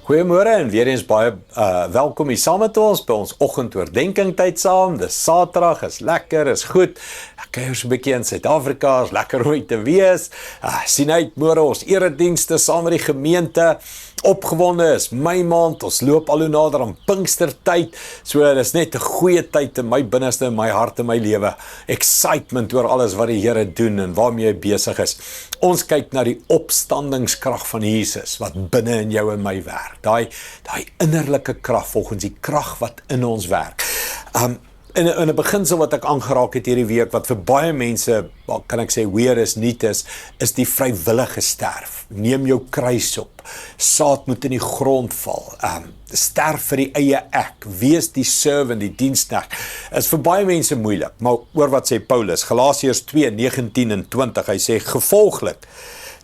Goeiemôre en weer eens baie welkom hier saam met ons by ons oggendoordenkings tyd saam. Dis Saterdag, is lekker, is goed. Ek kuier so 'n bietjie in Suid-Afrika, is lekker om te wees. Sien uit môre ons eredienste saam met die gemeente. Opgewonde is my maand, ons loop al hoe nader aan Pinkstertyd. So dis net 'n goeie tyd in my binneste, in my hart en my lewe. Excitement oor alles wat die Here doen en waarmee hy besig is. Ons kyk na die opstandingskrag van Jesus wat binne in jou en my werk. Daai innerlike krag volgens die krag wat in ons werk. In 'n beginsel wat ek aangeraak het hierdie week, wat vir baie mense, kan ek sê, weer is, niet is die vrywillige sterf. Neem jou kruis op. Saad moet in die grond val. Sterf vir die eie ek. Wees die servant, die diensknegt. Is vir baie mense moeilik. Maar oor wat sê Paulus, Galasiërs 2:19 en 20, hy sê, gevolglik,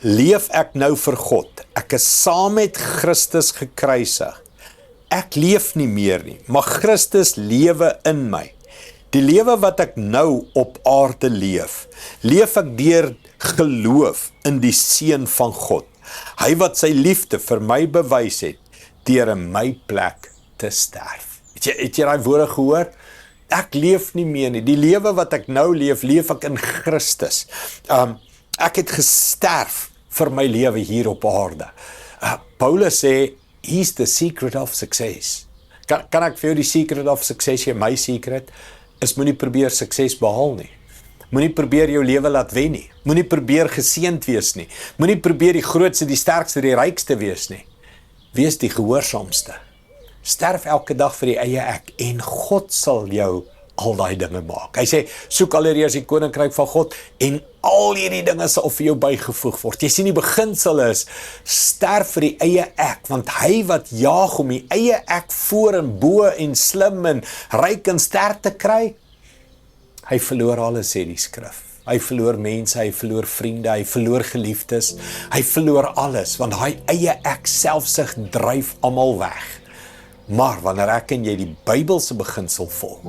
leef ek nou vir God. Ek is saam met Christus gekruisig. Ek leef nie meer nie, maar Christus lewe in my. Die lewe wat ek nou op aarde leef ek deur geloof in die Seun van God. Hy wat sy liefde vir my bewys het, deur in my plek te sterf. Het jy daai woorde gehoor? Ek leef nie meer nie. Die lewe wat ek nou leef ek in Christus. Ek het gesterf vir my lewe hier op aarde. Paulus sê, he's the secret of success. Kan ek vir jou die secret of success gee? My secret is moenie probeer sukses behaal nie. Moenie probeer jou lewe laat wen nie. Moenie probeer geseënd wees nie. Moenie probeer die grootste, die sterkste, die rykste wees nie. Wees die gehoorsaamste. Sterf elke dag vir die eie ek en God sal jou al daai dinge maak. Hy sê, soek allereers die koninkryk van God en al hierdie dinge sal vir jou bygevoeg word. Jy sien die beginsel is, sterf vir die eie ek, want hy wat jaag om die eie ek voor en bo en slim en ryk en sterk te kry, hy verloor alles, sê die skrif. Hy verloor mense, hy verloor vriende, hy verloor geliefdes, hy verloor alles, want hy eie ek selfsug dryf almal weg. Maar wanneer ek en jy die Bybelse beginsel volg,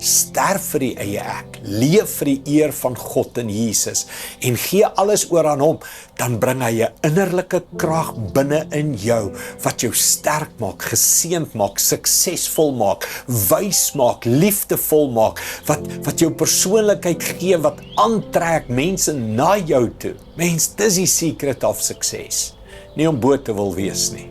sterf vir die eie ek, leef vir die eer van God en Jesus en gee alles oor aan hom, dan bring hy 'n innerlike krag binne in jou wat jou sterk maak, geseënd maak, suksesvol maak, wys maak, liefdevol maak, wat jou persoonlikheid gee, wat aantrek mense na jou toe. Mens, dis die secret of success. Nie om bo te wil wees nie,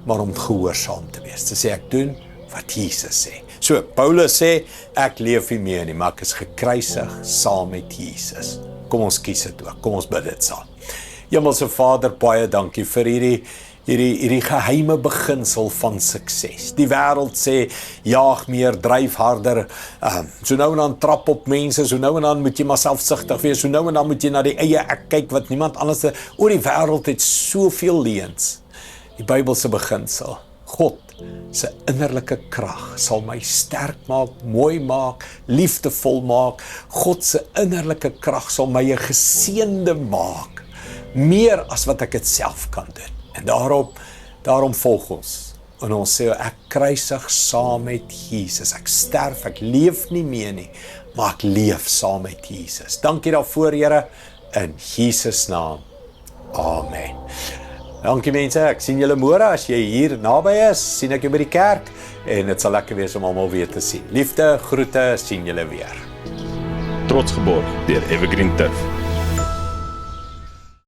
maar om gehoorsaam te wees, te sê ek doen wat Jesus sê. So, Paulus sê, ek leef nie meer nie, maar ek is gekruisig saam met Jesus. Kom ons kies dit ook, kom ons bid dit saam. Hemelse Vader, baie dankie vir hierdie geheime beginsel van sukses. Die wêreld sê, jaag meer, dryf harder, so nou en dan trap op mense, so nou en dan moet jy maar selfsugtig wees, so nou en dan moet jy na die eie ek kyk, wat niemand anders, oor die wêreld het soveel leuns. Die Bybelse beginsel, God se innerlike krag sal my sterk maak, mooi maak, liefdevol maak. God se innerlike krag sal my 'n geseënde maak, meer as wat ek dit self kan doen. En daarom volg ons. En ons sê, ek kruisig saam met Jesus. Ek sterf, ek leef nie meer nie, maar ek leef saam met Jesus. Dankie daarvoor, Here, in Jesus naam. Amen. Dankie mense, ek sien julle môre, as jy hier naby is, sien ek jou by die kerk, en dit sal lekker wees om almal weer te sien. Liefde, groete, sien julle weer. Trots geborg deur Evergreen Turf.